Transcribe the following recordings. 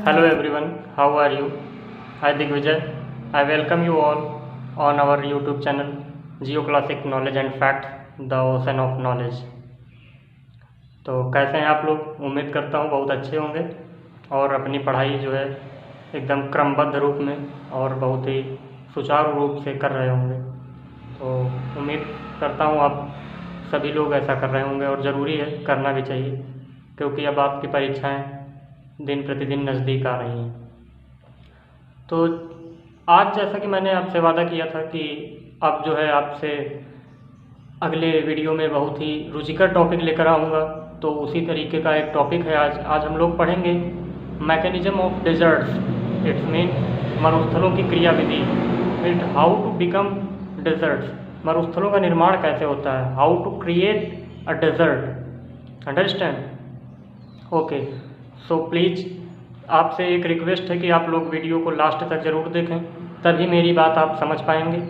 Hello everyone, how are you? I Digvijay. I welcome you all on our YouTube channel Geoclassic Knowledge and Facts, the Ocean of Knowledge. तो कैसे हैं आप लोग? उम्मीद करता हूँ बहुत अच्छे होंगे और अपनी पढ़ाई जो है एकदम क्रमबद्ध रूप में और बहुत ही सुचारू रूप से कर रहे होंगे। तो उम्मीद करता हूँ आप सभी लोग ऐसा कर रहे होंगे और ज़रूरी है, करना भी चाहिए, क्योंकि अब आपकी परीक्षाएं दिन प्रतिदिन नज़दीक आ रही हैं। तो आज जैसा कि मैंने आपसे वादा किया था कि अब जो है आपसे अगले वीडियो में बहुत ही रुचिकर टॉपिक लेकर आऊँगा, तो उसी तरीके का एक टॉपिक है आज हम लोग पढ़ेंगे mechanism of deserts. Its mean मरुस्थलों की क्रियाविधि। It how to become deserts, मरुस्थलों का निर्माण कैसे होता है, how to create a desert. Understand? Okay, so please आपसे एक रिक्वेस्ट है कि आप लोग वीडियो को लास्ट तक ज़रूर देखें, तभी मेरी बात आप समझ पाएंगे।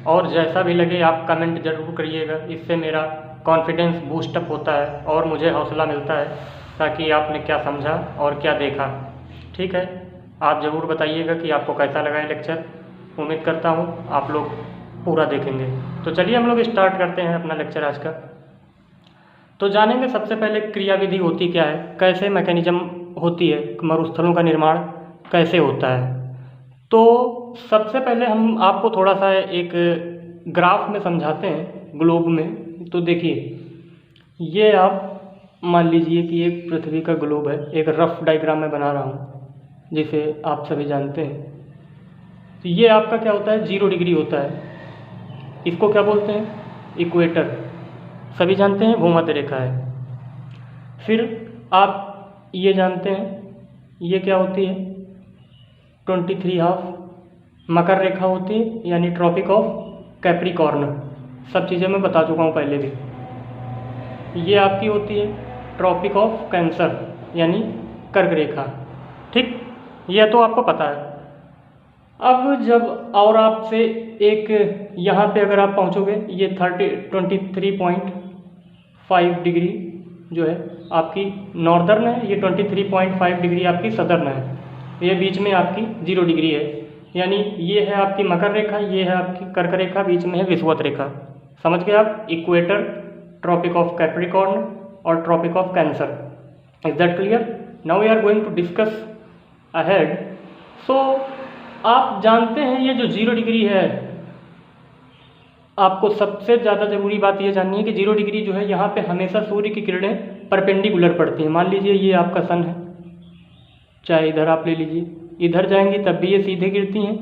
और जैसा भी लगे आप कमेंट ज़रूर करिएगा, इससे मेरा कॉन्फिडेंस बूस्टअप होता है और मुझे हौसला मिलता है ताकि आपने क्या समझा और क्या देखा। ठीक है, आप ज़रूर बताइएगा कि आपको कैसा लगा ये लेक्चर। उम्मीद करता हूँ आप लोग पूरा देखेंगे। तो चलिए हम लोग स्टार्ट करते हैं अपना लेक्चर आज का। तो जानेंगे सबसे पहले क्रियाविधि होती क्या है, कैसे मैकेनिज्म होती है, मरुस्थलों का निर्माण कैसे होता है। तो सबसे पहले हम आपको थोड़ा सा एक ग्राफ में समझाते हैं, ग्लोब में। तो देखिए, ये आप मान लीजिए कि एक पृथ्वी का ग्लोब है, एक रफ डायग्राम में बना रहा हूँ जिसे आप सभी जानते हैं। तो ये आपका क्या होता है, 0 डिग्री होता है। इसको क्या बोलते हैं, इक्वेटर, सभी जानते हैं, भूमध्य रेखा है। फिर आप ये जानते हैं ये क्या होती है, 23½ मकर रेखा होती है, यानी ट्रॉपिक ऑफ कैप्रिकॉर्न। सब चीज़ें मैं बता चुका हूँ पहले भी। ये आपकी होती है ट्रॉपिक ऑफ कैंसर, यानी कर्क रेखा। ठीक, यह तो आपको पता है। अब जब और आपसे एक यहाँ पे अगर आप पहुँचोगे, ये 23.5 डिग्री जो है आपकी नॉर्दर्न है, ये 23.5 डिग्री आपकी सदर्न है। ये बीच में आपकी 0 डिग्री है, यानी ये है आपकी मकर रेखा, ये है आपकी कर्क रेखा, बीच में है विषुवत रेखा। समझ गए आप, इक्वेटर, ट्रॉपिक ऑफ कैप्रिकॉर्न और tropic of cancer. Is that clear? Now we are going to discuss ahead. So आप जानते हैं ये जो 0 डिग्री है, आपको सबसे ज़्यादा ज़रूरी बात ये जाननी है कि 0 डिग्री जो है यहाँ पे हमेशा सूर्य की किरणें परपेंडिकुलर पड़ती हैं। मान लीजिए ये आपका सन है, चाहे इधर आप ले लीजिए, इधर जाएंगी तब भी ये सीधे गिरती हैं,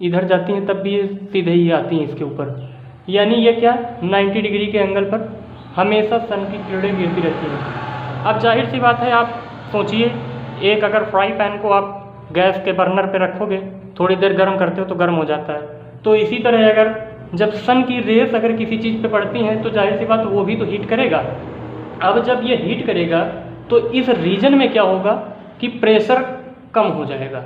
इधर जाती हैं तब भी ये सीधे ही आती हैं इसके ऊपर। यानी ये क्या, 90 डिग्री के एंगल पर हमेशा सन की किरणें गिरती रहती हैं। अब जाहिर सी बात है, आप सोचिए, एक अगर फ्राई पैन को आप गैस के बर्नर पे रखोगे, थोड़ी देर गर्म करते हो तो गर्म हो जाता है। तो इसी तरह अगर जब सन की रेस अगर किसी चीज़ पे पड़ती हैं तो जाहिर सी बात वो भी तो हीट करेगा। अब जब ये हीट करेगा तो इस रीजन में क्या होगा कि प्रेशर कम हो जाएगा,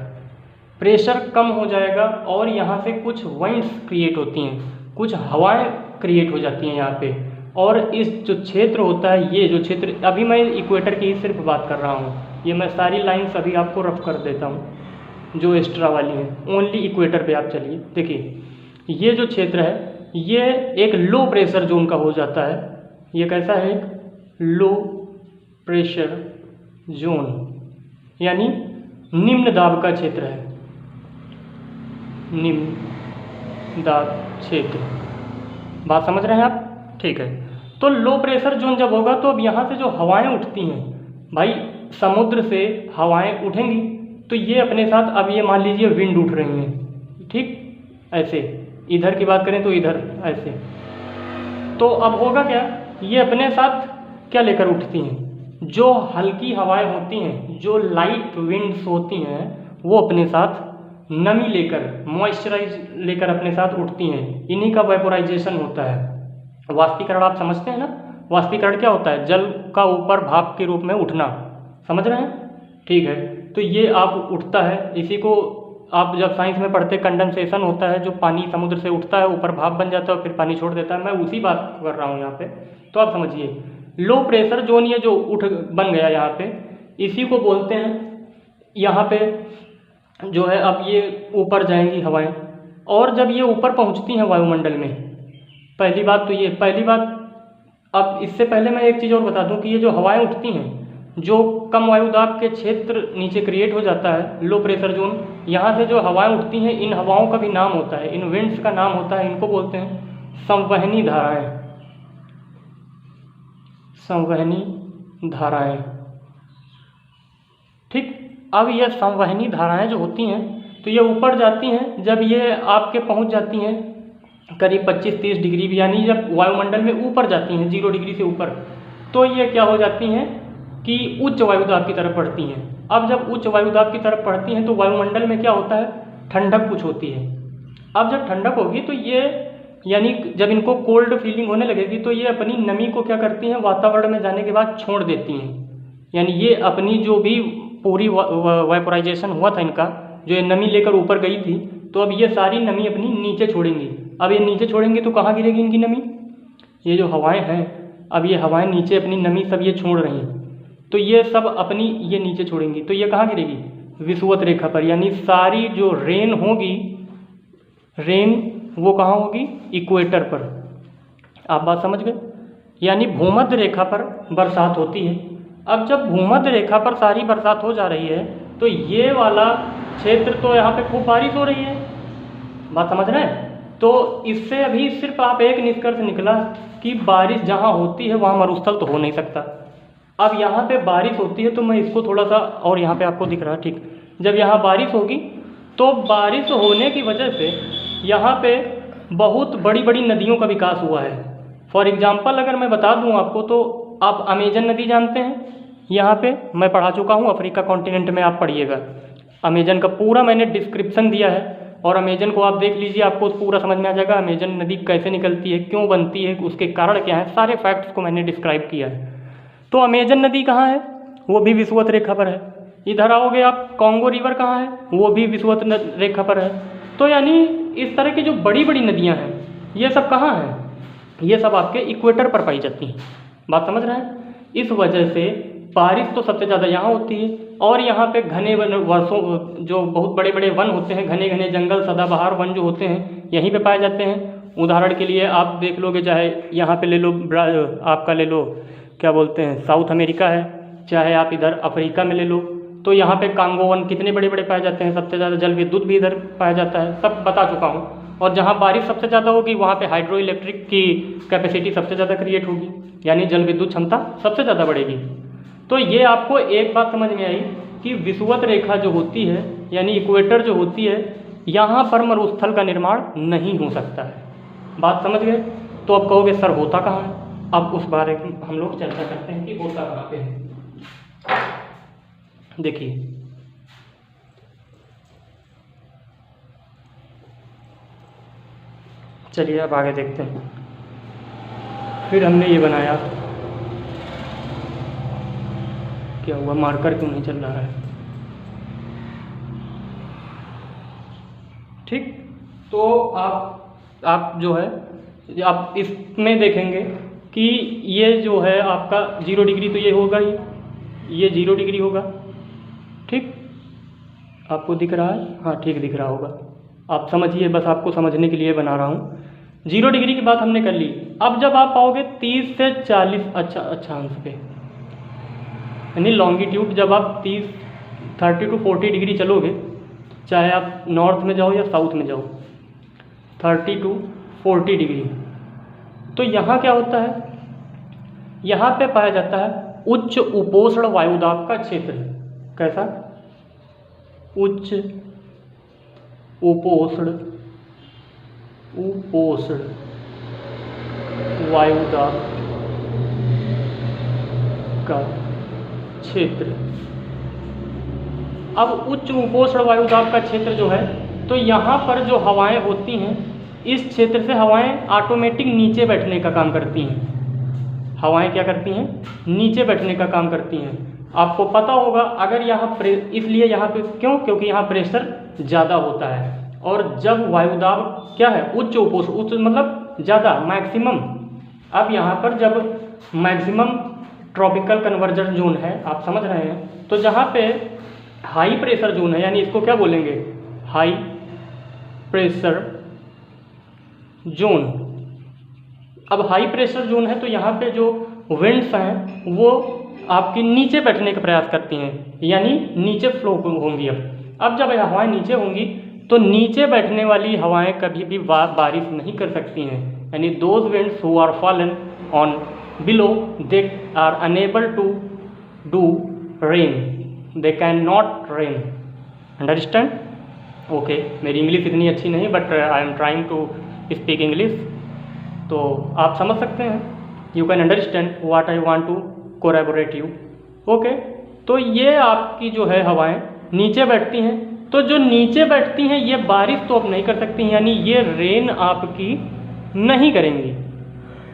प्रेशर कम हो जाएगा और यहाँ से कुछ विंड्स क्रिएट होती हैं, कुछ हवाएं क्रिएट हो जाती हैं यहाँ पे। और इस जो क्षेत्र होता है, ये जो क्षेत्र, अभी मैं इक्वेटर की ही सिर्फ बात कर रहा हूँ, ये मैं सारी लाइन्स अभी आपको रफ कर देता हूँ जो एक्स्ट्रा वाली हैं। ओनली इक्वेटर पे आप चलिए, देखिए ये जो क्षेत्र है ये एक लो प्रेशर जोन का हो जाता है। ये कैसा है, एक लो प्रेशर जोन, यानी निम्न दाब का क्षेत्र है, निम्न दाब क्षेत्र। बात समझ रहे हैं आप? ठीक है। तो लो प्रेशर जोन जब होगा तो अब यहाँ से जो हवाएं उठती हैं, भाई समुद्र से हवाएं उठेंगी तो ये अपने साथ, अब ये मान लीजिए विंड उठ रही हैं, ठीक, ऐसे इधर की बात करें तो इधर ऐसे। तो अब होगा क्या, ये अपने साथ क्या लेकर उठती हैं, जो हल्की हवाएं होती हैं, जो लाइट विंड्स होती हैं, वो अपने साथ नमी लेकर, मॉइस्चराइज लेकर अपने साथ उठती हैं। इन्हीं का वेपोराइजेशन होता है। वाष्पीकरण आप समझते हैं ना, वाष्पीकरण क्या होता है, जल का ऊपर भाप के रूप में उठना। समझ रहे हैं? ठीक है। तो ये आप उठता है, इसी को आप जब साइंस में पढ़ते कंडेंसेशन होता है, जो पानी समुद्र से उठता है, ऊपर भाप बन जाता है और फिर पानी छोड़ देता है। मैं उसी बात कर रहा हूँ यहाँ पे। तो आप समझिए, लो प्रेशर जोन ये जो उठ बन गया यहाँ पे, इसी को बोलते हैं यहाँ पे जो है अब ये ऊपर जाएंगी हवाएं, और जब ये ऊपर पहुँचती हैं वायुमंडल में, पहली बात तो ये, पहली बात, अब इससे पहले मैं एक चीज़ और बता दूं कि ये जो हवाएं उठती हैं, जो कम वायुदाब के क्षेत्र नीचे क्रिएट हो जाता है, लो प्रेशर जोन, यहाँ से जो हवाएं उठती हैं, इन हवाओं का भी नाम होता है, इन विंड्स का नाम होता है, इनको बोलते हैं संवहनी धाराएं। संवहनी धाराएं, ठीक। अब ये संवहनी धाराएं जो होती हैं तो ये ऊपर जाती हैं, जब ये आपके पहुंच जाती हैं करीब 25-30 डिग्री, यानी जब वायुमंडल में ऊपर जाती हैं 0 डिग्री से ऊपर, तो ये क्या हो जाती हैं कि उच्च वायुदाब की तरफ बढ़ती हैं। अब जब उच्च वायुदाब की तरफ बढ़ती हैं तो वायुमंडल में क्या होता है, ठंडक कुछ होती है। अब जब ठंडक होगी तो ये, यानी जब इनको कोल्ड फीलिंग होने लगेगी तो ये अपनी नमी को क्या करती हैं, वातावरण में जाने के बाद छोड़ देती हैं। यानी ये अपनी जो भी पूरी वाइपराइजेशन हुआ था इनका, जो ये नमी लेकर ऊपर गई थी, तो अब ये सारी नमी अपनी नीचे छोड़ेंगी। अब ये नीचे छोड़ेंगी तो कहाँ गिरेगी इनकी नमी, ये जो हवाएं हैं, अब ये हवाएं नीचे अपनी नमी सब ये छोड़ रही हैं, तो ये सब अपनी ये नीचे छोड़ेंगी, तो ये कहाँ गिरेगी, विषुवत रेखा पर। यानी सारी जो रेन होगी, रेन वो कहाँ होगी, इक्वेटर पर। आप बात समझ गए, यानी भूमध्य रेखा पर बरसात होती है। अब जब भूमध्य रेखा पर सारी बरसात हो जा रही है तो ये वाला क्षेत्र तो यहाँ पे खूब बारिश हो रही है, बात समझ रहे हैं। तो इससे अभी सिर्फ आप एक निष्कर्ष निकला कि बारिश जहाँ होती है वहाँ मरुस्थल तो हो नहीं सकता। अब यहाँ पे बारिश होती है तो मैं इसको थोड़ा सा, और यहाँ पे आपको दिख रहा है, ठीक। जब यहाँ बारिश होगी तो बारिश होने की वजह से यहाँ पे बहुत बड़ी बड़ी नदियों का विकास हुआ है। फॉर एग्जांपल अगर मैं बता दूँ आपको, तो आप अमेजन नदी जानते हैं, यहाँ पे मैं पढ़ा चुका हूँ, अफ्रीका कॉन्टिनेंट में आप पढ़िएगा, अमेजन का पूरा मैंने डिस्क्रिप्शन दिया है, और अमेजन को आप देख लीजिए, आपको पूरा समझ में आ जाएगा अमेजन नदी कैसे निकलती है, क्यों बनती है, उसके कारण क्या है, सारे फैक्ट्स को मैंने डिस्क्राइब किया है। तो अमेजन नदी कहाँ है, वो भी विषुवत रेखा पर है। इधर आओगे आप, कॉन्गो रिवर कहाँ है, वो भी विषुवत रेखा पर है। तो यानी इस तरह की जो बड़ी बड़ी नदियाँ हैं, ये सब कहाँ हैं, ये सब आपके इक्वेटर पर पाई जाती हैं, बात समझ रहे हैं। इस वजह से बारिश तो सबसे ज़्यादा यहाँ होती है, और यहाँ पे घने वन, वर्षों जो बहुत बड़े बड़े वन होते हैं, घने घने जंगल, सदाबहार वन जो होते हैं, यहीं पे पाए जाते हैं। उदाहरण के लिए आप देख लोगे, चाहे यहाँ पे ले लो, आपका ले लो, क्या बोलते हैं, साउथ अमेरिका है, चाहे आप इधर अफ्रीका में ले लो, तो यहाँ पे कांगो वन कितने बड़े बड़े पाए जाते हैं, सबसे ज़्यादा जल विद्युत भी इधर पाया जाता है, सब बता चुका हूँ। और जहाँ बारिश सबसे ज़्यादा होगी वहाँ पे हाइड्रो इलेक्ट्रिक की कैपेसिटी सबसे ज़्यादा क्रिएट होगी, यानी जल विद्युत क्षमता सबसे ज़्यादा बढ़ेगी। तो ये आपको एक बात समझ में आई कि विषुवत रेखा जो होती है, यानी इक्वेटर जो होती है, यहाँ पर मरुस्थल का निर्माण नहीं हो सकता है, बात समझ गए। तो अब कहोगे सर होता कहाँ है, अब उस बारे में हम लोग चर्चा करते हैं कि होता कहाँ पे है। देखिए, चलिए अब आगे देखते हैं। फिर हमने ये बनाया, क्या हुआ, मार्कर क्यों नहीं चल रहा है, ठीक। तो आप जो है, आप इसमें देखेंगे कि ये जो है आपका 0 डिग्री, तो ये होगा ही, ये 0 डिग्री होगा, ठीक। आपको दिख रहा है, हाँ ठीक दिख रहा होगा, आप समझिए, बस आपको समझने के लिए बना रहा हूँ। 0 डिग्री की बात हमने कर ली। अब जब आप पाओगे 30 से 40 अक्षांश पे, यानी लॉन्गिट्यूड, जब आप 30 to 40 डिग्री चलोगे, चाहे आप नॉर्थ में जाओ या साउथ में जाओ, 30 to 40 डिग्री, तो यहाँ क्या होता है, यहाँ पे पाया जाता है उच्च उपोष्ण वायुदाब का क्षेत्र। कैसा, उच्च उपोष्ण वायुदाब का क्षेत्र। अब उच्च उपोष्ण वायुदाब का क्षेत्र जो है, तो यहाँ पर जो हवाएं होती हैं, इस क्षेत्र से हवाएं ऑटोमेटिक नीचे बैठने का काम करती हैं। हवाएं क्या करती हैं, नीचे बैठने का काम करती हैं। आपको पता होगा, अगर यहाँ इसलिए यहाँ पे क्यों, क्योंकि यहाँ प्रेशर ज़्यादा होता है, और जब वायुदाब क्या है, उच्च उपोष्ण, उच्च मतलब ज़्यादा, मैक्सिमम। अब यहाँ पर जब मैक्सिमम ट्रॉपिकल कन्वर्जन जोन है, आप समझ रहे हैं, तो जहाँ पे हाई प्रेशर जोन है, यानी इसको क्या बोलेंगे, हाई प्रेशर जोन। अब हाई प्रेशर जोन है तो यहाँ पे जो विंड्स हैं वो आपकी नीचे बैठने का प्रयास करती हैं, यानी नीचे फ्लो होंगी। अब जब हवाएं नीचे होंगी तो नीचे बैठने वाली हवाएं कभी भी बारिश नहीं कर सकती हैं, यानी those winds who are fallen on below they are unable to do rain, they can not rain. Understand? Okay, मेरी इंग्लिश इतनी अच्छी नहीं but I am trying to speak English, तो आप समझ सकते हैं, you can understand what I want to collaborate you. Okay, तो ये आपकी जो है हवाएं नीचे बैठती हैं, तो जो नीचे बैठती हैं ये बारिश तो अब नहीं कर सकती हैं, यानी ये रेन आपकी नहीं करेंगी।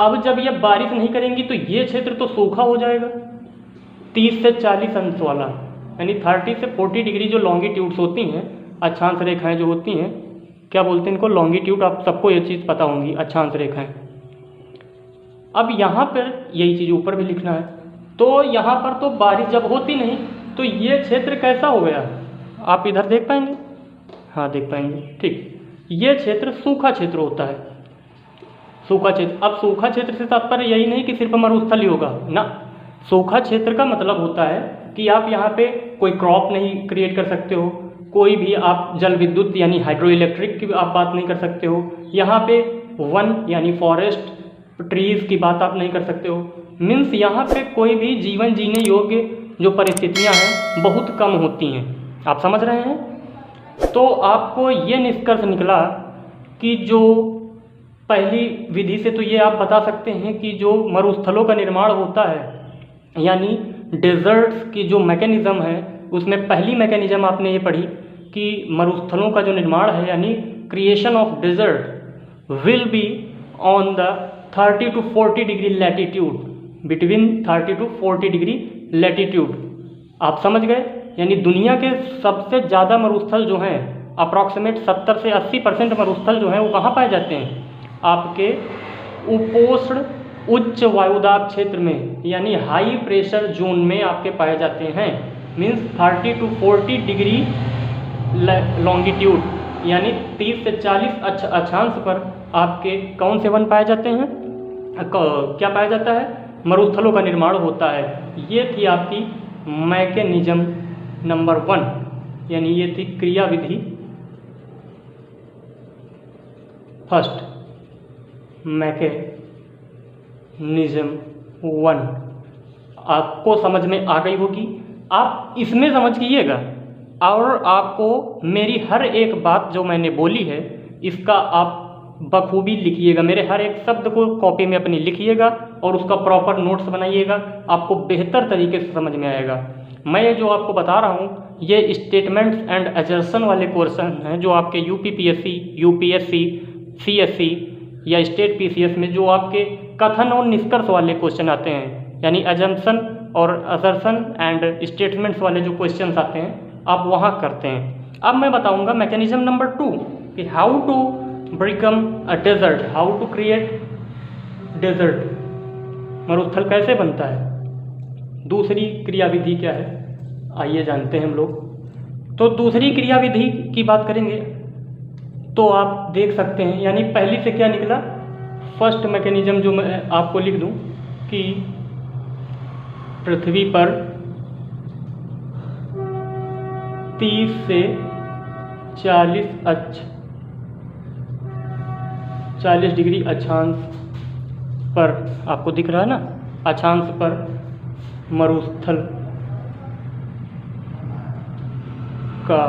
अब जब ये बारिश नहीं करेंगी तो ये क्षेत्र तो सूखा हो जाएगा 30 से 40 अंश वाला, यानी 30 से 40 डिग्री जो लॉन्गिट्यूड्स होती हैं, अक्षांश रेखाएं जो होती हैं, क्या बोलते हैं इनको, लॉन्गिट्यूड, आप सबको ये चीज़ पता होंगी, अक्षांश रेखाएं। अब यहाँ पर यही चीज़ ऊपर भी लिखना है, तो यहाँ पर तो बारिश जब होती नहीं तो ये क्षेत्र कैसा हो गया, आप इधर देख पाएंगे, हाँ देख पाएंगे, ठीक, ये क्षेत्र सूखा क्षेत्र होता है, सूखा क्षेत्र। अब सूखा क्षेत्र से तात्पर्य यही नहीं कि सिर्फ मरुस्थल ही होगा ना, सूखा क्षेत्र का मतलब होता है कि आप यहाँ पे कोई क्रॉप नहीं क्रिएट कर सकते हो, कोई भी आप जल विद्युत यानी हाइड्रो इलेक्ट्रिक की आप बात नहीं कर सकते हो, यहाँ पे वन यानी फॉरेस्ट ट्रीज़ की बात आप नहीं कर सकते हो, मीन्स यहाँ पे कोई भी जीवन जीने योग्य जो परिस्थितियाँ हैं बहुत कम होती हैं। आप समझ रहे हैं? तो आपको ये निष्कर्ष निकला कि जो पहली विधि से तो ये आप बता सकते हैं कि जो मरुस्थलों का निर्माण होता है, यानी डेजर्ट्स की जो मैकेनिज़्म है, उसमें पहली मैकेनिज़्म आपने ये पढ़ी कि मरुस्थलों का जो निर्माण है, यानी creation of desert will be on the 30 to 40 degree latitude, between 30 to 40 degree latitude. आप समझ गए? यानी दुनिया के सबसे ज़्यादा मरुस्थल जो हैं, अप्रॉक्सीमेट 70 से 80% मरुस्थल जो हैं वो कहाँ पाए जाते हैं, आपके उपोष्ण उच्च वायुदाब क्षेत्र में, यानी हाई प्रेशर जोन में आपके पाए जाते हैं। मीन्स 30 to 40 डिग्री लॉन्गिट्यूड, यानी 30 से 40 अक्षांश पर आपके कौन से वन पाए जाते हैं, क्या पाया जाता है, मरुस्थलों का निर्माण होता है। ये थी आपकी मैकेनिज्म नंबर 1, यानी ये थी क्रिया विधि फर्स्ट, मैकेनिज्म 1 आपको समझ में आ गई होगी। आप इसमें समझ कीजिएगा और आपको मेरी हर एक बात जो मैंने बोली है इसका आप बखूबी लिखिएगा, मेरे हर एक शब्द को कॉपी में अपनी लिखिएगा और उसका प्रॉपर नोट्स बनाइएगा, आपको बेहतर तरीके से समझ में आएगा। मैं जो आपको बता रहा हूँ ये स्टेटमेंट्स एंड असर्शन वाले क्वेश्चन हैं जो आपके यूपीपीएससी, यूपीएससी, सीएससी या स्टेट पीसीएस में जो आपके कथन और निष्कर्ष वाले क्वेश्चन आते हैं, यानी अजम्पशन और असर्शन एंड स्टेटमेंट्स वाले जो क्वेश्चन आते हैं आप वहाँ करते हैं। अब मैं बताऊँगा मैकेनिज्म नंबर 2 कि how to become a desert, how to create desert, मरुस्थल कैसे बनता है। दूसरी क्रिया विधि क्या है, आइए जानते हैं हम लोग। तो दूसरी क्रिया विधि की बात करेंगे तो आप देख सकते हैं, यानी पहली से क्या निकला, फर्स्ट मैकेनिज्म जो मैं आपको लिख दूं कि पृथ्वी पर 30 से 40 डिग्री अक्षांश पर, आपको दिख रहा है ना, अक्षांश पर मरुस्थल का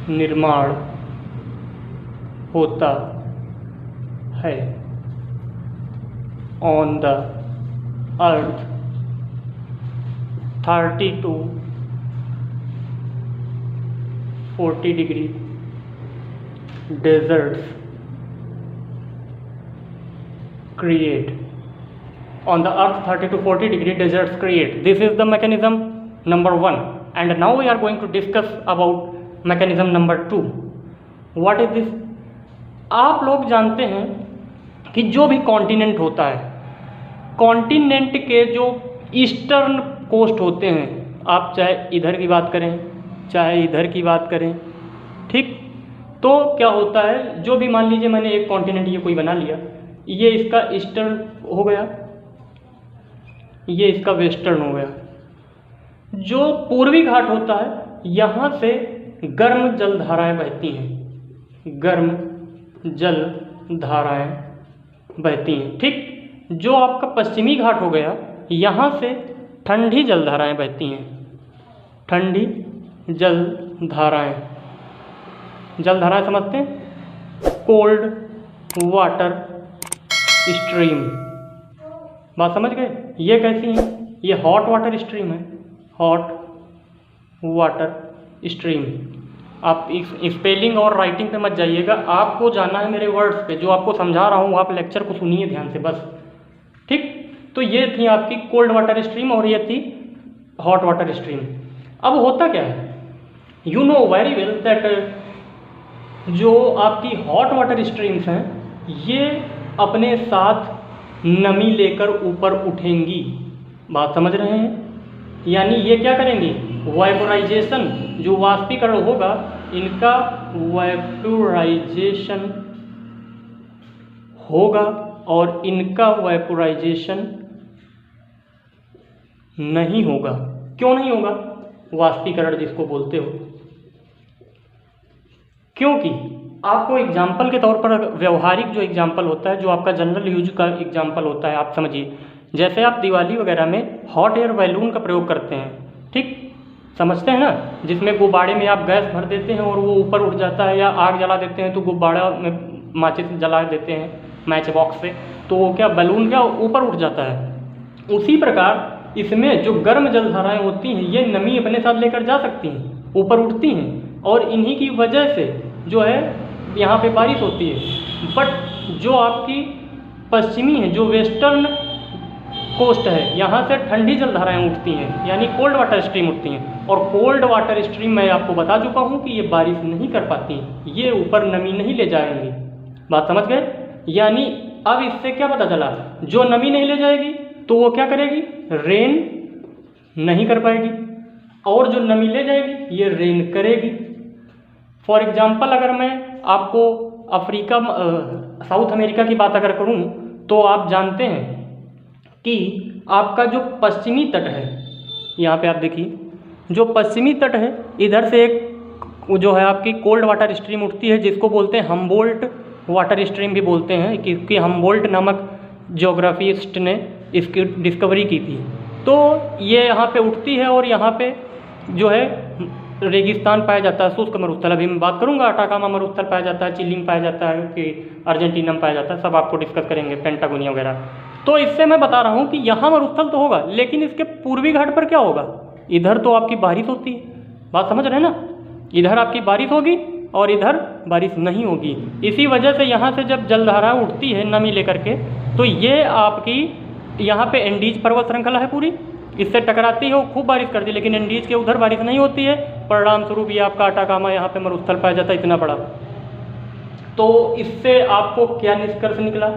निर्माण होता है। On the earth 30 to 40 degree deserts create, on the earth 30 to 40 degree deserts create. This is the mechanism number 1, and now we are going to discuss about mechanism number 2. What is this? आप लोग जानते हैं कि जो भी continent होता है, continent के जो ईस्टर्न कोस्ट होते हैं, आप चाहे इधर की बात करें चाहे इधर की बात करें, ठीक। तो क्या होता है, जो भी मान लीजिए मैंने एक कॉन्टिनेंट ये कोई बना लिया, ये इसका ईस्टर्न हो गया, ये इसका वेस्टर्न हो गया। जो पूर्वी घाट होता है यहाँ से गर्म जल धाराएं बहती हैं, गर्म जल धाराएं बहती हैं, ठीक। जो आपका पश्चिमी घाट हो गया, यहाँ से ठंडी जल धाराएं बहती हैं, ठंडी जल धाराएं, जल धाराएं समझते हैं, कोल्ड वाटर स्ट्रीम, बात समझ गए। ये कैसी है, ये हॉट वाटर स्ट्रीम है, हॉट वाटर स्ट्रीम। आप स्पेलिंग और राइटिंग पे मत जाइएगा, आपको जाना है मेरे वर्ड्स पे, जो आपको समझा रहा हूँ आप लेक्चर को सुनिए ध्यान से बस, ठीक। तो ये थी आपकी कोल्ड वाटर स्ट्रीम और ये थी हॉट वाटर स्ट्रीम। अब होता क्या है, you know very well that जो आपकी हॉट वाटर स्ट्रीम्स हैं ये अपने साथ नमी लेकर ऊपर उठेंगी, बात समझ रहे हैं। यानी ये क्या करेंगी, वाइपोराइजेशन, जो वाष्पीकरण होगा, इनका वाइपोराइजेशन होगा और इनका वाइपोराइजेशन नहीं होगा। क्यों नहीं होगा, वाष्पीकरण जिसको बोलते हो, क्योंकि आपको एग्जाम्पल के तौर पर व्यवहारिक जो एग्जाम्पल होता है, जो आपका जनरल यूज का एग्जाम्पल होता है, आप समझिए जैसे आप दिवाली वगैरह में हॉट एयर बैलून का प्रयोग करते हैं, ठीक, समझते हैं ना, जिसमें गुब्बारे में आप गैस भर देते हैं और वो ऊपर उठ जाता है, या आग जला देते हैं तो गुब्बारा में माचिस जला देते हैं मैच बॉक्स से, तो वो क्या बैलून क्या ऊपर उठ जाता है। उसी प्रकार इसमें जो गर्म जल धाराएँ होती हैं ये नमी अपने साथ लेकर जा सकती हैं, ऊपर उठती हैं, और इन्हीं की वजह से जो है यहाँ पे बारिश होती है। बट जो आपकी पश्चिमी है, जो वेस्टर्न कोस्ट है, यहाँ से ठंडी जल धाराएँ उठती हैं, यानी कोल्ड वाटर स्ट्रीम उठती हैं, और कोल्ड वाटर स्ट्रीम मैं आपको बता चुका हूँ कि ये बारिश नहीं कर पाती, ये ऊपर नमी नहीं ले जाएंगी, बात समझ गए। यानी अब इससे क्या पता चला, जो नमी नहीं ले जाएगी तो वो क्या करेगी, रेन नहीं कर पाएगी, और जो नमी ले जाएगी ये रेन करेगी। फॉर एग्जाम्पल अगर मैं आपको अफ्रीका साउथ अमेरिका की बात अगर करूं, तो आप जानते हैं कि आपका जो पश्चिमी तट है, यहाँ पे आप देखिए जो पश्चिमी तट है, इधर से एक जो है आपकी कोल्ड वाटर स्ट्रीम उठती है, जिसको बोलते हैं हम्बोल्ट वाटर स्ट्रीम भी बोलते हैं, क्योंकि हम्बोल्ट नामक ज्योग्राफिस्ट ने इसकी डिस्कवरी की थी। तो ये यहाँ पे उठती है और यहाँ पे जो है रेगिस्तान पाया जाता है, शुष्क मरुस्थल। अभी मैं बात करूँगा, अटाकामा मरुस्थल पाया जाता है, चिली में पाया जाता है, कि अर्जेंटीना में पाया जाता है, सब आपको डिस्कस करेंगे, पेंटागोनिया वगैरह। तो इससे मैं बता रहा हूँ कि यहाँ मरुस्थल तो होगा, लेकिन इसके पूर्वी घाट पर क्या होगा, इधर तो आपकी बारिश होती है, बात समझ रहे हैं ना, इधर आपकी बारिश होगी और इधर बारिश नहीं होगी। इसी वजह से यहाँ से जब जलधारा उठती है नमी लेकर के, तो ये आपकी यहाँ पे एंडीज पर्वत श्रृंखला है पूरी, इससे टकराती है, वो खूब बारिश करती है, लेकिन एंडीज के उधर बारिश नहीं होती है। परिणाम स्वरूप ये आपका अटाकामा यहाँ पे मरुस्थल पाया जाता है, इतना बड़ा। तो इससे आपको क्या निष्कर्ष निकला,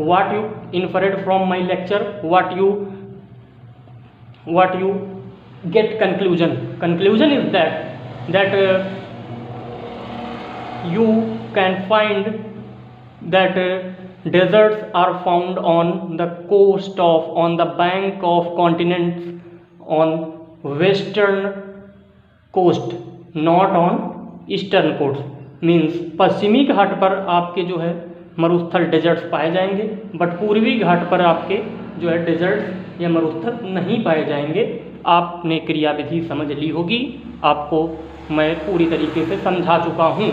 what you inferred from my lecture, what you get conclusion is that you can find that deserts are found on the bank of continents on western coast, not on eastern coast, means पश्चिमी घाट पर आपके जो है मरुस्थल desserts पाए जाएंगे, but पूर्वी घाट पर आपके जो है डेजर्ट्स या मरुस्थल नहीं पाए जाएंगे। आपने क्रियाविधि समझ ली होगी, आपको मैं पूरी तरीके से समझा चुका हूँ,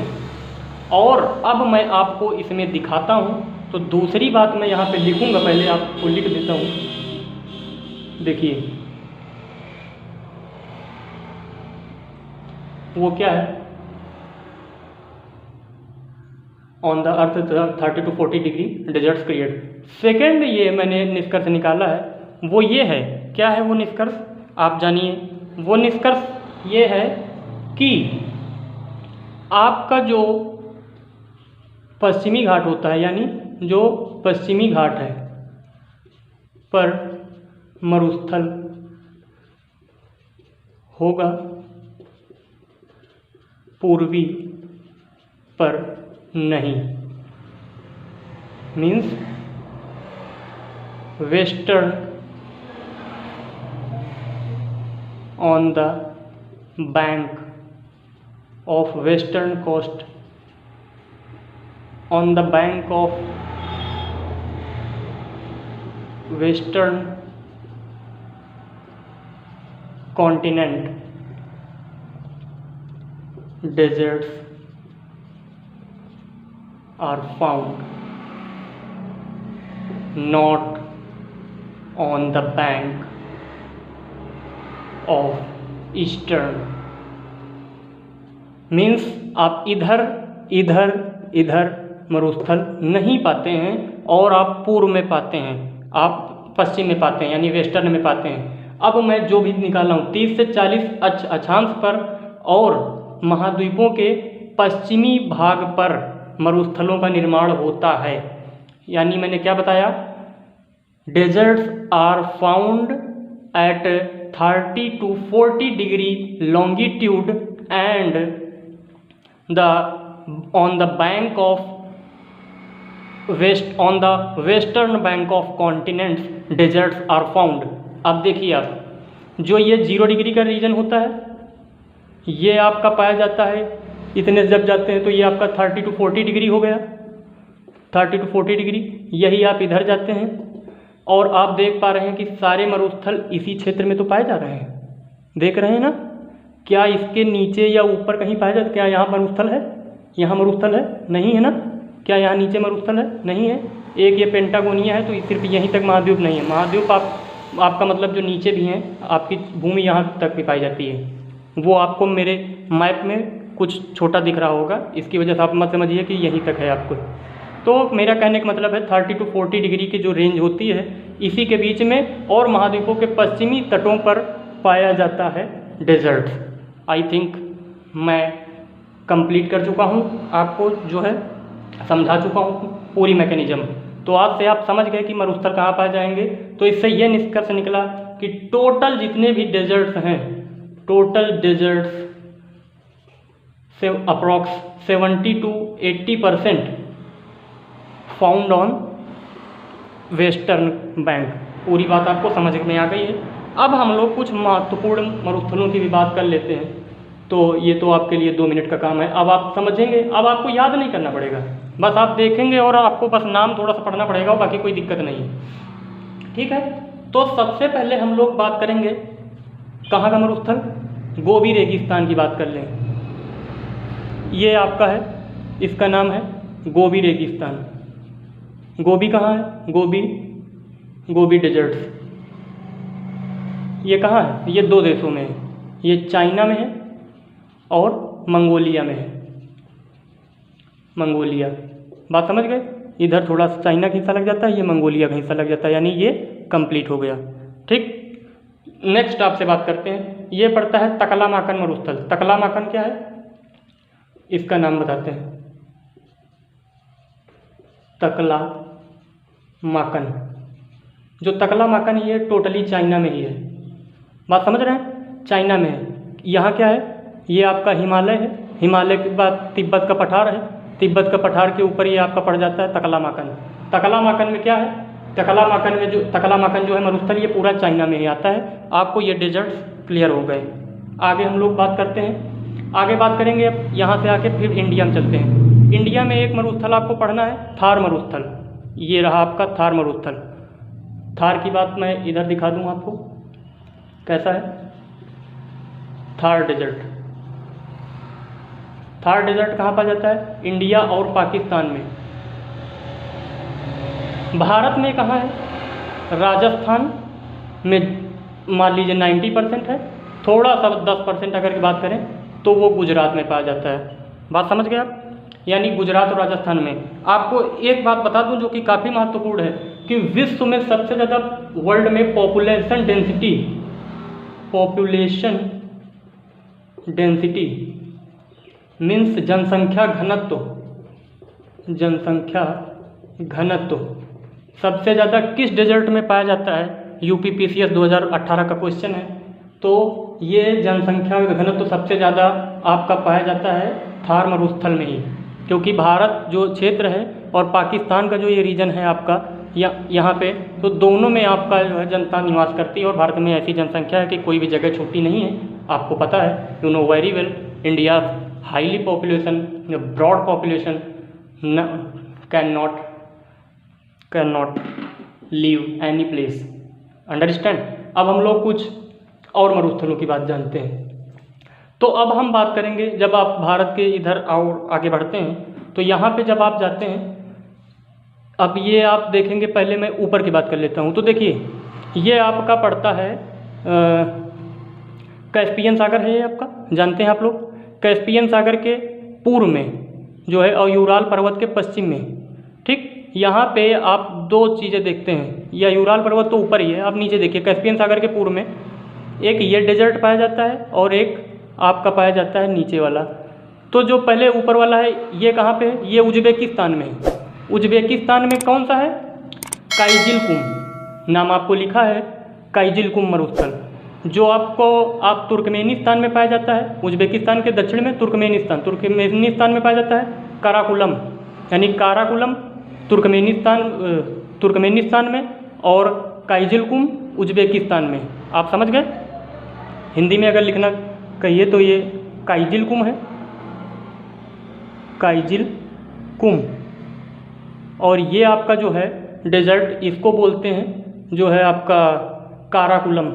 और अब मैं आपको इसमें दिखाता हूँ। तो दूसरी बात मैं यहाँ पे लिखूँगा, पहले आपको लिख देता हूँ, देखिए वो क्या है, on the earth 30 to 40 degree deserts create. Second ये मैंने निष्कर्ष निकाला है, वो ये है, क्या है वो निष्कर्ष, आप जानिए। वो निष्कर्ष ये है कि आपका जो पश्चिमी घाट होता है, यानी जो पश्चिमी घाट है पर मरुस्थल होगा, पूर्वी पर नहीं, means western on the bank of western coast, on the bank of western continent, deserts are found, not on the bank of eastern, means आप इधर मरुस्थल नहीं पाते हैं और आप पूर्व में पाते हैं, आप पश्चिम में पाते हैं, यानी वेस्टर्न में पाते हैं। अब मैं जो भी निकाला हूँ 30 से 40 अक्षांश पर और महाद्वीपों के पश्चिमी भाग पर मरुस्थलों का निर्माण होता है। यानी मैंने क्या बताया, deserts are found at 30 to 40 degree longitude and on the bank of on the western bank of continents deserts are found. अब देखिए आप, जो ये 0 डिग्री का रीजन होता है ये आपका पाया जाता है, इतने जब जाते हैं तो ये आपका 30 to 40 डिग्री हो गया, 30 to 40 डिग्री। यही आप इधर जाते हैं और आप देख पा रहे हैं कि सारे मरुस्थल इसी क्षेत्र में तो पाए जा रहे हैं, देख रहे हैं ना। क्या इसके नीचे या ऊपर कहीं पाया जाता, क्या यहाँ मरुस्थल है, यहाँ मरुस्थल है, नहीं है ना। क्या यहाँ नीचे मरुस्थल है, नहीं है। एक ये पेंटागोनिया है तो सिर्फ यहीं तक महाद्वीप नहीं है। महाद्वीप आपका मतलब जो नीचे भी हैं, आपकी भूमि यहाँ तक भी पाई जाती है। वो आपको मेरे मैप में कुछ छोटा दिख रहा होगा, इसकी वजह से आप मत समझिए कि यहीं तक है आपको। तो मेरा कहने का मतलब है 30 to 40 डिग्री की जो रेंज होती है इसी के बीच में और महाद्वीपों के पश्चिमी तटों पर पाया जाता है डेजर्ट। आई थिंक मैं कंप्लीट कर चुका हूँ, आपको जो है समझा चुका हूँ पूरी मैकेनिज्म। तो आज से आप समझ गए कि मरुस्थल कहाँ पाए जाएंगे। तो इससे यह निष्कर्ष निकला कि टोटल जितने भी डेजर्ट्स हैं, टोटल डेजर्ट्स से approx 70 to 80% found on western bank. पूरी बात आपको समझ में आ गई है। अब हम लोग कुछ महत्वपूर्ण मरुस्थलों की भी बात कर लेते हैं। तो ये तो आपके लिए 2 मिनट का काम है, अब आप समझेंगे। अब आपको याद नहीं करना पड़ेगा, बस आप देखेंगे और आपको बस नाम थोड़ा सा पढ़ना पड़ेगा, बाकी कोई दिक्कत नहीं है, ठीक है। तो सबसे पहले हम लोग बात करेंगे कहाँ का मरुस्थल, गोबी रेगिस्तान की बात कर लें। ये आपका है, इसका नाम है गोबी रेगिस्तान। गोबी कहाँ है, गोबी डेजर्ट्स। ये कहाँ है, ये 2 देशों में है, ये चाइना में है और मंगोलिया में है। मंगोलिया, बात समझ गए। इधर थोड़ा सा चाइना का हिस्सा लग जाता है, ये मंगोलिया का हिस्सा लग जाता है, यानी ये कंप्लीट हो गया, ठीक। नेक्स्ट आपसे बात करते हैं, ये पड़ता है तकलामाकन मरुस्थल। तकलामाकन क्या है, इसका नाम बताते हैं, तकलामाकन। जो तकलामाकन ये टोटली चाइना में ही है, बात समझ रहे हैं, चाइना में है। यहाँ क्या है, ये आपका हिमालय है, हिमालय के बाद तिब्बत का पठार है, तिब्बत का पठार के ऊपर ये आपका पड़ जाता है तकलामाकन। तकलामाकन में क्या है, तकलामाकन जो है मरुस्थल, ये पूरा चाइना में ही आता है। आपको ये डेजर्ट्स क्लियर हो गए। आगे हम लोग बात करते हैं, आगे बात करेंगे अब यहाँ से आके फिर इंडिया में चलते हैं। इंडिया में एक मरुस्थल आपको पढ़ना है, थार मरुस्थल। ये रहा आपका थार मरुस्थल। थार की बात मैं इधर दिखा दूँ आपको, कैसा है थार डेजर्ट। थार डेजर्ट कहाँ पाया जाता है, इंडिया और पाकिस्तान में। भारत में कहाँ है, राजस्थान में मान लीजिए 90% है, थोड़ा सा 10% अगर की बात करें तो वो गुजरात में पाया जाता है। बात समझ गए आप, यानी गुजरात और राजस्थान में। आपको एक बात बता दूं जो कि काफ़ी महत्वपूर्ण है कि विश्व में सबसे ज़्यादा वर्ल्ड में पॉपुलेशन डेंसिटी मीन्स जनसंख्या घनत्व सबसे ज़्यादा किस डेजर्ट में पाया जाता है। यूपीपीसीएस 2018 का क्वेश्चन है, तो ये जनसंख्या घनत्व तो सबसे ज़्यादा आपका पाया जाता है थार मरुस्थल में ही, क्योंकि भारत जो क्षेत्र है और पाकिस्तान का जो ये रीजन है आपका यहाँ पे, तो दोनों में आपका जो है जनता निवास करती है। और भारत में ऐसी जनसंख्या है कि कोई भी जगह छूटी नहीं है। आपको पता है, you know very well, India highly population, broad population can not leave any place, understand. अब हम लोग कुछ और मरुस्थलों की बात जानते हैं। तो अब हम बात करेंगे, जब आप भारत के इधर और आगे बढ़ते हैं तो यहाँ पे जब आप जाते हैं, अब ये आप देखेंगे, पहले मैं ऊपर की बात कर लेता हूँ। तो देखिए, ये आपका पड़ता है कैस्पियन सागर है, ये आपका जानते हैं आप लोग। कैस्पियन सागर के पूर्व में जो है और यूराल पर्वत के पश्चिम में, ठीक। यहाँ पे आप दो चीज़ें देखते हैं, या यूराल पर्वत तो ऊपर ही है, आप नीचे देखिए। कैस्पियन सागर के पूर्व में एक ये डेजर्ट पाया जाता है और एक आपका पाया जाता है नीचे वाला। तो जो पहले ऊपर वाला है ये कहाँ पे है? ये उज्बेकिस्तान में है। उज्बेकिस्तान में कौन सा है? काइजिलकुम नाम आपको लिखा है, काइजिलकुम मरुस्थल, जो आप तुर्कमेनिस्तान में पाया जाता है। उज्बेकिस्तान के दक्षिण में तुर्कमेनिस्तान में पाया जाता है काराकुलम, यानी काराकुलम तुर्कमेनिस्तान में और काइजिलकुम उज्बेकिस्तान में। आप समझ गए? हिंदी में अगर लिखना कहिए तो ये काइजिलकुम है, काइजिलकुम। और ये आपका जो है डेजर्ट, इसको बोलते हैं जो है आपका काराकुलम।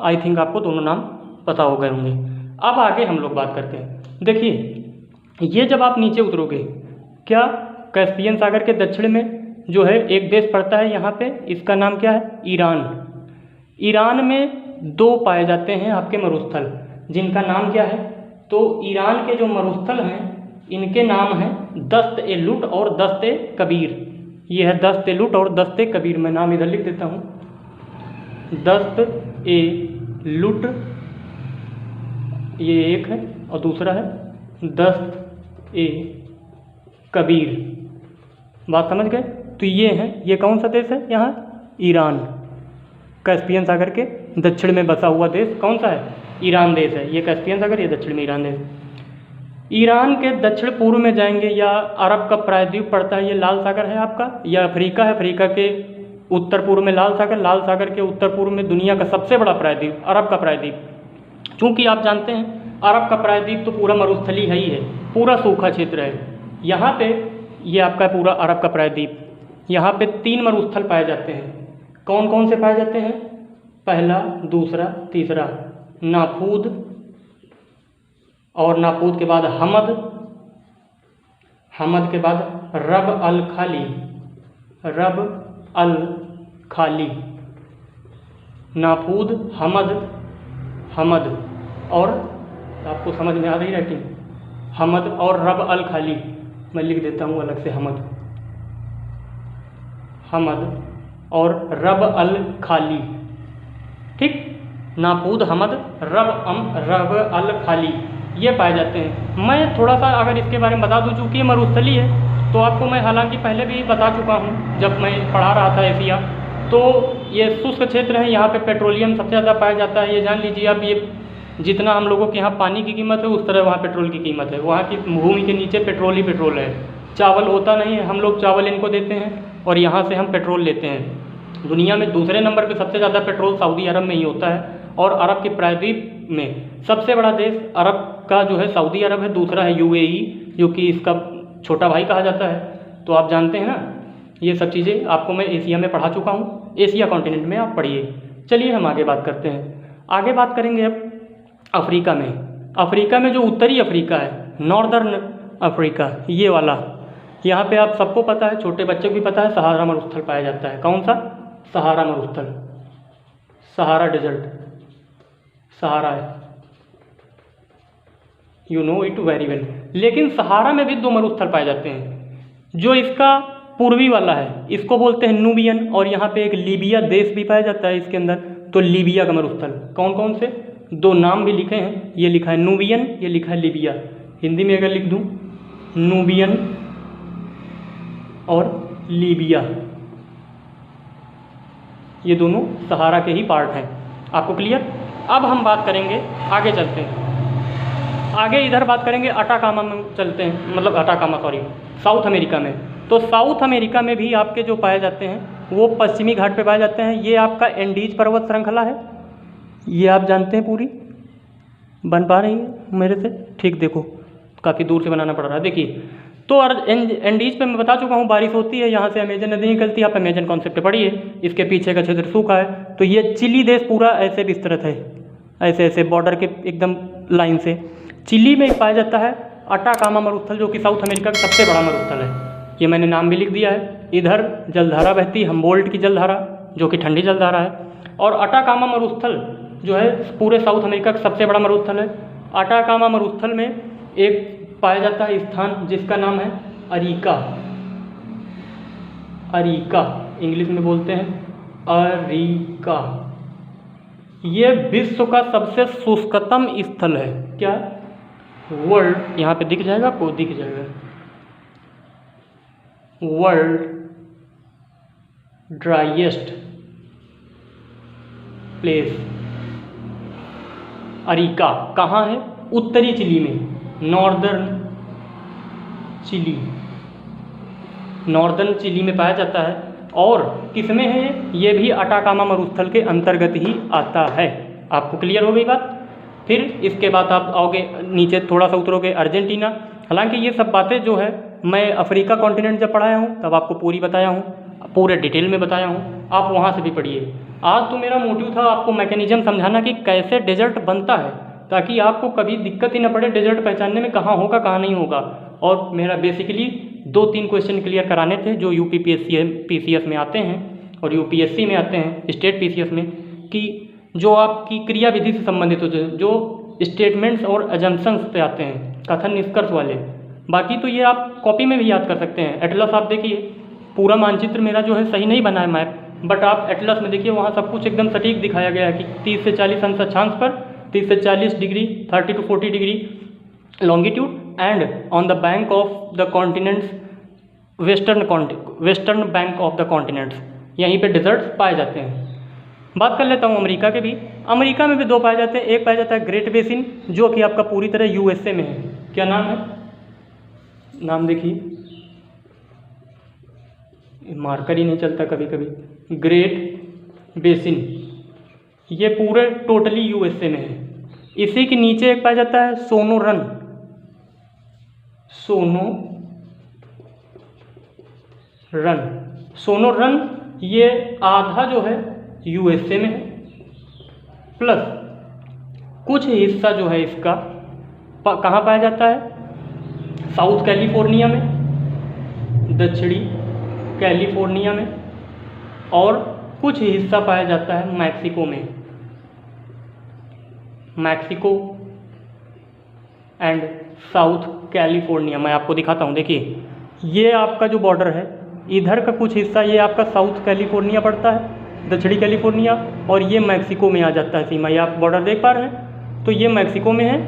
आई थिंक आपको दोनों नाम पता हो गए होंगे। अब आगे हम लोग बात करते हैं। देखिए, ये जब आप नीचे उतरोगे, क्या कैस्पियन सागर के दक्षिण में जो है एक देश पड़ता है यहाँ पे, इसका नाम क्या है? ईरान। ईरान में दो पाए जाते हैं आपके मरुस्थल, जिनका नाम क्या है? तो ईरान के जो मरुस्थल हैं इनके नाम हैं दस्त-ए-लुट और दस्त-ए-कबीर। ये है दस्त-ए-लुट और दस्त-ए-कबीर। मैं नाम इधर लिख देता हूँ, दस्त-ए-लुट ये एक है और दूसरा है दस्त-ए-कबीर। बात समझ गए? तो ये हैं, ये कौन सा देश है यहाँ? ईरान। कैस्पियन सागर के दक्षिण में बसा हुआ देश कौन सा है? ईरान देश है। ये कैस्पियन सागर, ये दक्षिण में ईरान देश। ईरान के दक्षिण पूर्व में जाएंगे या अरब का प्रायद्वीप पड़ता है, ये लाल सागर है आपका, या अफ्रीका है। अफ्रीका के उत्तर पूर्व में लाल सागर के उत्तर पूर्व में दुनिया का सबसे बड़ा प्रायद्वीप अरब का प्रायद्वीप। चूँकि आप जानते हैं अरब का प्रायद्वीप तो पूरा मरुस्थली है ही है, पूरा सूखा क्षेत्र है। यहाँ पे ये आपका पूरा अरब का प्रायद्वीप, यहाँ पे 3 मरुस्थल पाए जाते हैं। कौन कौन से पाए जाते हैं? पहला, दूसरा, तीसरा। नाफूद, और नाफूद के बाद हमद, हमद के बाद रब अल खाली, रब अल खाली। नाफूद, हमद और आपको समझ में आ रही राइटिंग? हमद और रब अल खाली। मैं लिख देता हूँ अलग से, हमद और रब अल खाली, ठीक। नाफूद, हमद, रब अल खाली ये पाए जाते हैं। मैं थोड़ा सा अगर इसके बारे में बता दूं, चूँकि ये मरुस्थली है तो आपको मैं हालांकि पहले भी बता चुका हूँ जब मैं पढ़ा रहा था एशिया। तो ये शुष्क क्षेत्र है, यहाँ पे पेट्रोलियम सबसे ज़्यादा पाया जाता है। ये जान लीजिए आप, ये जितना हम लोगों के यहाँ पानी की कीमत है उस तरह वहाँ पेट्रोल की कीमत है। वहाँ की भूमि के नीचे पेट्रोल ही पेट्रोल है। चावल होता नहीं है, हम लोग चावल इनको देते हैं और यहाँ से हम पेट्रोल लेते हैं। दुनिया में दूसरे नंबर पे सबसे ज़्यादा पेट्रोल सऊदी अरब में ही होता है, और अरब के प्रायद्वीप में सबसे बड़ा देश अरब का जो है सऊदी अरब है। दूसरा है UAE, जो कि इसका छोटा भाई कहा जाता है। तो आप जानते हैं ना, ये सब चीज़ें आपको मैं एशिया में पढ़ा चुका हूँ, एशिया कॉन्टिनेंट में आप पढ़िए। चलिए हम आगे बात करते हैं। आगे बात करेंगे अब अफ्रीका में। अफ्रीका में जो उत्तरी अफ्रीका है, नॉर्दर्न अफ्रीका, ये वाला, यहाँ पे आप सबको पता है, छोटे बच्चों को भी पता है, सहारा मरुस्थल पाया जाता है। कौन सा? सहारा मरुस्थल, सहारा डेजर्ट, सहारा है, you no it very well. लेकिन सहारा में भी 2 मरुस्थल पाए जाते हैं। जो इसका पूर्वी वाला है इसको बोलते हैं नूबियन, और यहाँ पे एक लीबिया देश भी पाया जाता है इसके अंदर। तो लीबिया का मरुस्थल कौन कौन से? 2 नाम भी लिखे हैं, ये लिखा है नूबियन, ये लिखा है लीबिया। हिंदी में अगर लिख दूँ, नूबियन और लीबिया, ये दोनों सहारा के ही पार्ट हैं। आपको क्लियर? अब हम बात करेंगे, आगे चलते हैं, आगे इधर बात करेंगे अटाकामा में चलते हैं, मतलब अटाकामा सॉरी, साउथ अमेरिका में। तो साउथ अमेरिका में भी आपके जो पाए जाते हैं वो पश्चिमी घाट पे पाए जाते हैं। ये आपका एंडीज पर्वत श्रृंखला है, ये आप जानते हैं पूरी। बन पा रही है मेरे से? ठीक, देखो काफ़ी दूर से बनाना पड़ रहा है। देखिए तो एंडीज पे मैं बता चुका हूँ, बारिश होती है, यहाँ से अमेजन नदी निकलती है। आप अमेजन कॉन्सेप्ट पढ़िए, इसके पीछे का क्षेत्र सूखा है। तो ये चिली देश पूरा ऐसे विस्तृत है, ऐसे ऐसे बॉर्डर के एकदम लाइन से। चिली में पाया जाता है अटाकामा मरुस्थल, जो कि साउथ अमेरिका का सबसे बड़ा मरुस्थल है। ये मैंने नाम भी लिख दिया है। इधर जलधारा बहती है, हम्बोल्ट की जलधारा, जो कि ठंडी जलधारा है। और अटाकामा मरुस्थल जो है पूरे साउथ अमेरिका का सबसे बड़ा मरुस्थल है। अटाकामा मरुस्थल में एक पाया जाता है स्थान जिसका नाम है अरिका। अरिका इंग्लिश में बोलते हैं अरिका। ये विश्व का सबसे शुष्कतम स्थल है। क्या? वर्ल्ड, यहाँ पे दिख जाएगा आपको, दिख जाएगा, वर्ल्ड ड्राइएस्ट प्लेस अरिका। कहाँ है? उत्तरी चिली में, नॉर्दर्न चिली, नॉर्दर्न चिली में पाया जाता है। और किसमें है? ये भी अटाकामा मरुस्थल के अंतर्गत ही आता है। आपको क्लियर हो गई बात? फिर इसके बाद आप आओगे नीचे, थोड़ा सा उतरोगे, अर्जेंटीना। हालांकि ये सब बातें जो है मैं अफ्रीका कॉन्टिनेंट जब पढ़ाया हूँ तब आपको पूरी बताया हूँ, पूरे डिटेल में बताया हूँ, आप वहाँ से भी पढ़िए। आज तो मेरा मोटिव था आपको मैकेनिज्म समझाना कि कैसे डेजर्ट बनता है, ताकि आपको कभी दिक्कत ही ना पड़े डेजर्ट पहचानने में, कहाँ होगा कहाँ नहीं होगा। और मेरा बेसिकली 2-3 क्वेश्चन क्लियर कराने थे जो UPPSC में आते हैं और UPSC में आते हैं, स्टेट PCS में, कि जो आपकी क्रिया विधि से संबंधित होते हैं, जो स्टेटमेंट्स और एजम्पशंस पे आते हैं, कथन निष्कर्ष वाले। बाकी तो ये आप कॉपी में भी याद कर सकते हैं। एटलस आप देखिए, पूरा मानचित्र मेरा जो है सही नहीं बना है मैप, बट आप एटलस में देखिए, वहाँ सब कुछ एकदम सटीक दिखाया गया है कि 30 से 40 अंश अक्षांश पर 30 से 40 degree, 30 to 40 degree longitude, and on the bank of the continents, western bank of the continents, यहीं पे डेजर्ट्स पाए जाते हैं। बात कर लेता हूँ अमेरिका के भी। अमेरिका में भी 2 पाए जाते हैं। एक पाया जाता है ग्रेट बेसिन, जो कि आपका पूरी तरह USA में है। क्या नाम है? नाम देखिए, मार्कर ही नहीं चलता कभी कभी। ग्रेट बेसिन, ये पूरे टोटली USA में है। इसी के नीचे एक पाया जाता है सोनोरन। सोनोरन ये आधा जो है USA में है, प्लस कुछ हिस्सा जो है इसका कहाँ पाया जाता है? साउथ कैलिफोर्निया में, दक्षिणी कैलिफोर्निया में, और कुछ हिस्सा पाया जाता है मैक्सिको में। मैक्सिको एंड साउथ कैलिफोर्निया मैं आपको दिखाता हूँ। देखिए ये आपका जो बॉर्डर है, इधर का कुछ हिस्सा ये आपका साउथ कैलिफोर्निया पड़ता है, दक्षिणी कैलिफोर्निया, और ये मैक्सिको में आ जाता है सीमा। ये आप बॉर्डर देख पा रहे हैं? तो ये मैक्सिको में है,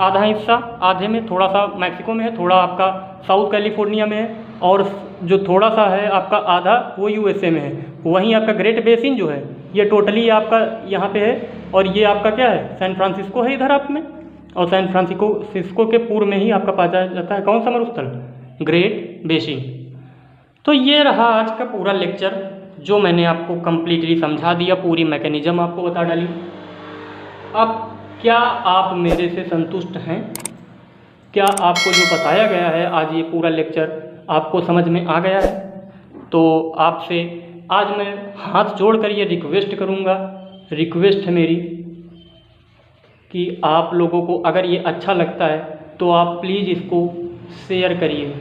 आधा हिस्सा, आधे में थोड़ा सा मैक्सिको में है, थोड़ा आपका साउथ कैलिफोर्निया में है, और जो थोड़ा सा है आपका आधा वो USA में है। वहीं आपका ग्रेट बेसिन जो है ये टोटली आपका यहाँ पे है, और ये आपका क्या है? सैन फ्रांसिस्को है इधर आप में, और सैन फ्रांसिस्को के पूर्व में ही आपका पाया जाता है कौन सा मरुस्थल? Great basin. तो ये रहा आज का पूरा लेक्चर, जो मैंने आपको कम्प्लीटली समझा दिया, पूरी मैकेनिज्म आपको बता डाली। अब क्या आप मेरे से संतुष्ट हैं? क्या आपको जो बताया गया है आज ये पूरा लेक्चर आपको समझ में आ गया है? तो आपसे आज मैं हाथ जोड़ कर ये रिक्वेस्ट करूँगा, रिक्वेस्ट है मेरी कि आप लोगों को अगर ये अच्छा लगता है तो आप प्लीज़ इसको शेयर करिए,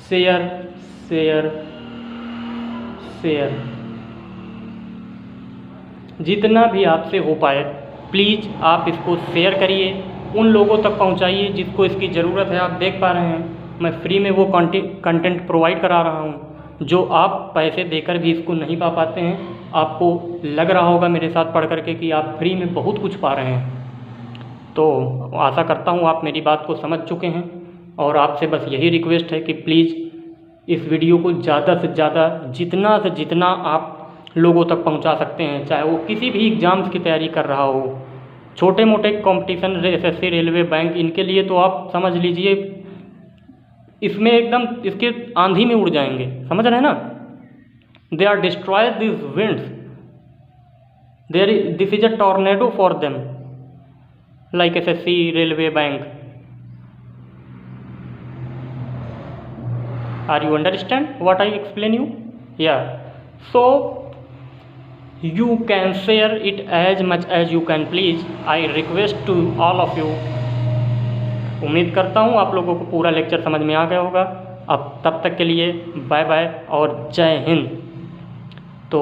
शेयर शेयर शेयर, जितना भी आपसे हो पाए प्लीज़ आप इसको शेयर करिए, उन लोगों तक पहुंचाइए जिसको इसकी ज़रूरत है। आप देख पा रहे हैं मैं फ्री में वो कंटेंट प्रोवाइड करा रहा हूं, जो आप पैसे देकर भी इसको नहीं पा पाते हैं। आपको लग रहा होगा मेरे साथ पढ़ करके कि आप फ्री में बहुत कुछ पा रहे हैं। तो आशा करता हूं आप मेरी बात को समझ चुके हैं, और आपसे बस यही रिक्वेस्ट है कि प्लीज़ इस वीडियो को ज़्यादा से ज़्यादा, जितना से जितना आप लोगों तक पहुंचा सकते हैं, चाहे वो किसी भी एग्ज़ाम्स की तैयारी कर रहा हो, छोटे मोटे कंपटीशन, एसएससी, रेलवे, बैंक, इनके लिए तो आप समझ लीजिए इसमें एकदम इसके आंधी में उड़ जाएंगे, समझ रहे हैं ना। They are destroy this winds, this is a tornado for them, like SSC, railway, bank. Are you understand what I explain you? Yeah. So you can share it as much as you can please. I request to all of you. उम्मीद करता हूँ आप लोगों को पूरा lecture समझ में आ गया होगा। अब तब तक के लिए बाय बाय और जय हिंद। तो